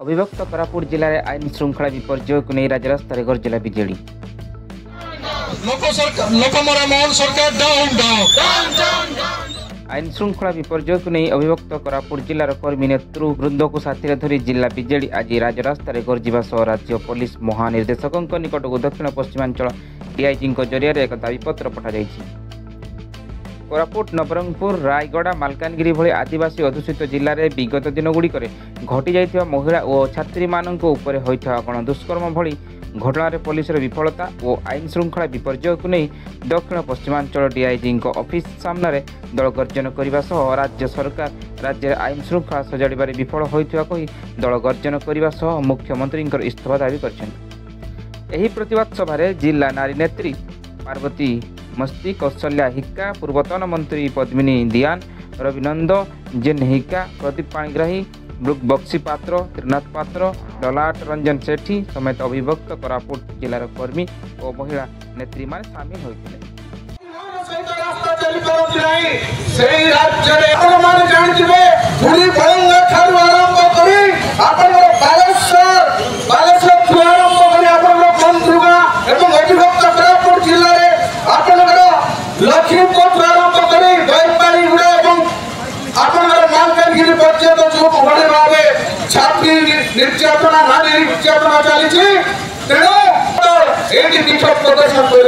अविभक्त कोरापुट जिले में आईन श्रृंखला विपर्यय को नहीं राज्य रास्तार गर्जिला विजेडी। आईन श्रृंखला विपर्यय को नहीं अविभक्त कोरापुट जिलार कर्मी नेतृवृंद को साथी धरी जिला विजेडी आज राजरास्तार गर्जिबा सह राज्य पुलिस महानिर्देशक निकट को दक्षिण पश्चिमांचल डीआईजी जरिया एक दाबीपत्र पठाଯାଇଛି। कोरापुट नवरंगपुर रायगड़ा मालकानगिरी भली आदिवासी अधुषित जिले में विगत दिन गुड़िक घटी जाइथिबा महिला और छात्री मानक उपरे होइथिबा गणदुष्कर्म भली घटना पुलिस विफलता और आईन श्रृंखला विपर्यय को नहीं दक्षिण पश्चिमांचल डीआईजी ऑफिस सामने दल गर्जन करने सह राज्य सरकार राज्य आईन श्रृंखला सजाड़े विफल होइथिबा कही दल गर्जन करने सह मुख्यमंत्री इस्तीफा दाबी कर प्रतिवाद सभारे जिला नारी नेत्री पार्वती मस्ती कौशल्या हिक्का पूर्वतन मंत्री पद्मिनी दियान रविनंद जेन हिक्का प्रदीप पाणिग्राही बक्सी पात्र त्रिनाथ पात्र ललाट रंजन सेठी समेत अविभक्त कोरापुट जिलार कर्मी और महिला नेत्री मान सामिल होते। लक्ष्मीपुर प्रारंभ करी बैपाड़ी गुड़ा मालकानगिरी पर्यंत जो भली भाव छात्री निर्यातना नारी निर्यातना चली तेणु ये विक्षोभ प्रदर्शन कर